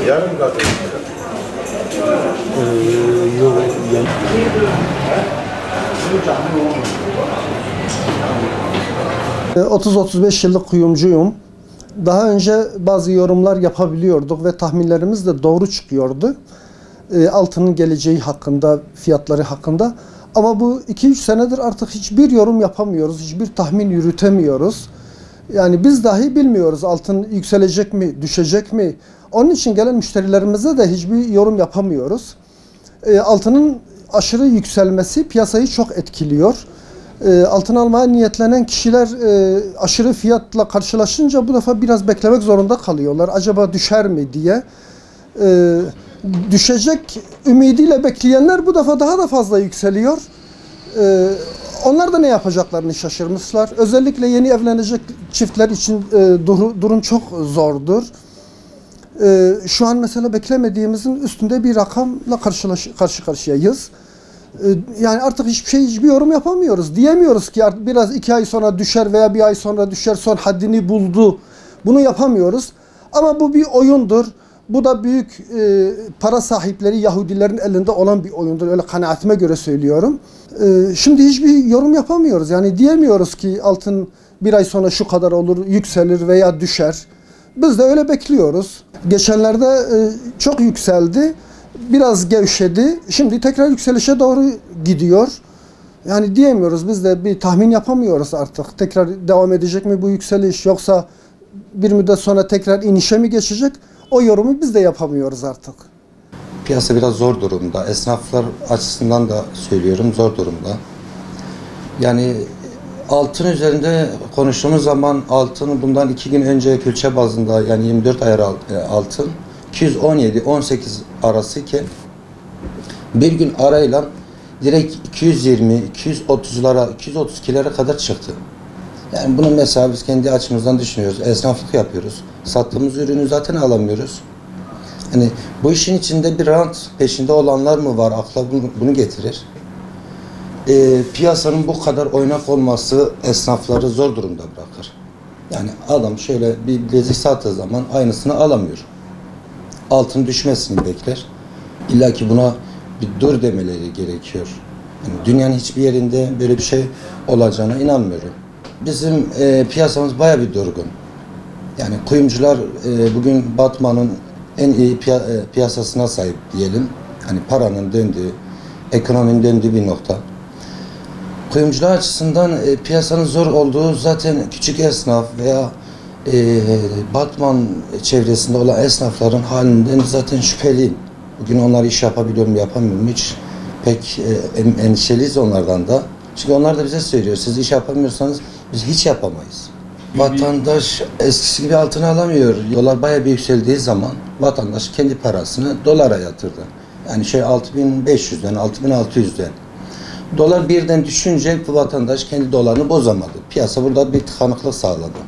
Yarım kadar. Yok. 30-35 yıllık kuyumcuyum. Daha önce bazı yorumlar yapabiliyorduk ve tahminlerimiz de doğru çıkıyordu. Altının geleceği hakkında, fiyatları hakkında. Ama bu 2-3 senedir artık hiçbir yorum yapamıyoruz, hiçbir tahmin yürütemiyoruz. Yani biz dahi bilmiyoruz altın yükselecek mi, düşecek mi? Onun için gelen müşterilerimize de hiçbir yorum yapamıyoruz. Altının aşırı yükselmesi piyasayı çok etkiliyor. Altın almaya niyetlenen kişiler aşırı fiyatla karşılaşınca bu defa biraz beklemek zorunda kalıyorlar. Acaba düşer mi diye. Düşecek ümidiyle bekleyenler bu defa daha da fazla yükseliyor. Onlar da ne yapacaklarını şaşırmışlar. Özellikle yeni evlenecek çiftler için durum çok zordur. Şu an mesela beklemediğimizin üstünde bir rakamla karşı karşıyayız. Yani artık hiçbir yorum yapamıyoruz. Diyemiyoruz ki artık biraz 2 ay sonra düşer veya 1 ay sonra düşer, son haddini buldu. Bunu yapamıyoruz. Ama bu bir oyundur. Bu da büyük para sahipleri Yahudilerin elinde olan bir oyundur. Öyle kanaatime göre söylüyorum. Şimdi hiçbir yorum yapamıyoruz. Yani diyemiyoruz ki altın 1 ay sonra şu kadar olur, yükselir veya düşer. Biz de öyle bekliyoruz. Geçenlerde çok yükseldi. Biraz gevşedi. Şimdi tekrar yükselişe doğru gidiyor. Yani diyemiyoruz. Biz de bir tahmin yapamıyoruz artık. Tekrar devam edecek mi bu yükseliş, yoksa bir müddet sonra tekrar inişe mi geçecek? O yorumu biz de yapamıyoruz artık. Piyasa biraz zor durumda. Esnaflar açısından da söylüyorum, zor durumda. Yani altın üzerinde konuştuğumuz zaman altın bundan 2 gün önce külçe bazında, yani 24 ayar altın 217-18 arasıyken bir gün arayla direkt 220-230'lara, 232'lere kadar çıktı. Yani bunu mesela biz kendi açımızdan düşünüyoruz. Esnaflık yapıyoruz. Sattığımız ürünü zaten alamıyoruz. Hani bu işin içinde bir rant peşinde olanlar mı var? Akla bunu getirir. Piyasanın bu kadar oynak olması esnafları zor durumda bırakır. Yani adam şöyle bir bilezik sattığı zaman aynısını alamıyor. Altın düşmesini bekler. İlla ki buna bir dur demeleri gerekiyor. Yani dünyanın hiçbir yerinde böyle bir şey olacağına inanmıyorum. Bizim piyasamız bayağı bir durgun. Yani kuyumcular bugün Batman'ın en iyi piyasasına sahip diyelim. Hani paranın döndüğü, ekonominin döndüğü bir nokta. Kuyumcular açısından piyasanın zor olduğu zaten küçük esnaf veya Batman çevresinde olan esnafların halinden zaten şüpheliyim. Bugün onlar iş yapabiliyor mu, yapamıyor mu hiç pek endişeliyiz onlardan da. Çünkü onlar da bize söylüyor, siz iş yapamıyorsanız biz hiç yapamayız. Vatandaş eskisi gibi altını alamıyor. Dolar bayağı bir yükseldiği zaman vatandaş kendi parasını dolara yatırdı. Yani 6500'den, 6600'den. Dolar birden düşünce bu vatandaş kendi dolarını bozamadı. Piyasa burada bir tıkanıklık sağladı.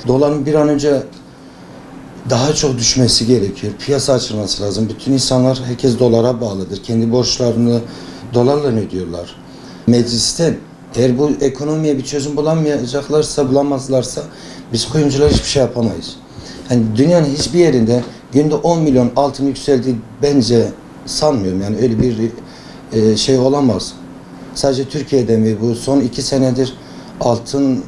Doların bir an önce daha çok düşmesi gerekiyor. Piyasa açılması lazım. Bütün insanlar, herkes dolara bağlıdır. Kendi borçlarını dolarla ödüyorlar. Meclisten eğer bu ekonomiye bir çözüm bulamazlarsa biz kuyumcular hiçbir şey yapamayız. Yani dünyanın hiçbir yerinde günde 10 milyon altın yükseldiği bence sanmıyorum. Yani öyle bir şey olamaz. Sadece Türkiye'de mi bu son 2 senedir altın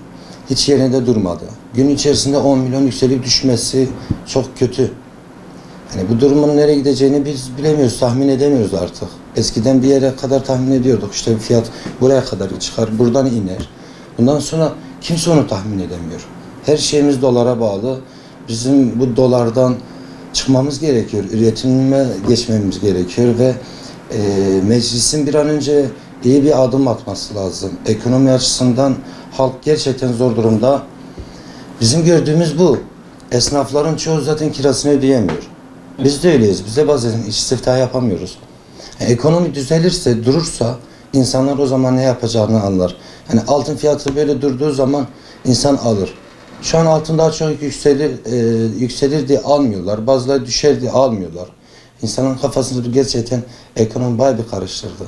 hiç yerinde durmadı. Gün içerisinde 10 milyon yükselip düşmesi çok kötü. Yani bu durumun nereye gideceğini biz bilemiyoruz, tahmin edemiyoruz artık. Eskiden bir yere kadar tahmin ediyorduk. İşte fiyat buraya kadar çıkar, buradan iner. Bundan sonra kimse onu tahmin edemiyor. Her şeyimiz dolara bağlı. Bizim bu dolardan çıkmamız gerekiyor. Üretime geçmemiz gerekiyor ve meclisin bir an önce iyi bir adım atması lazım. Ekonomi açısından halk gerçekten zor durumda. Bizim gördüğümüz bu. Esnafların çoğu zaten kirasını ödeyemiyor. Biz de öyleyiz. Biz de bazen iş istihdam yapamıyoruz. Ekonomi düzelirse, durursa insanlar o zaman ne yapacağını anlar. Yani altın fiyatı böyle durduğu zaman insan alır. Şu an altın daha çok yükselir diye almıyorlar. Bazıları düşer diye almıyorlar. İnsanın kafasını gerçekten ekonomi bayağı bir karıştırdı.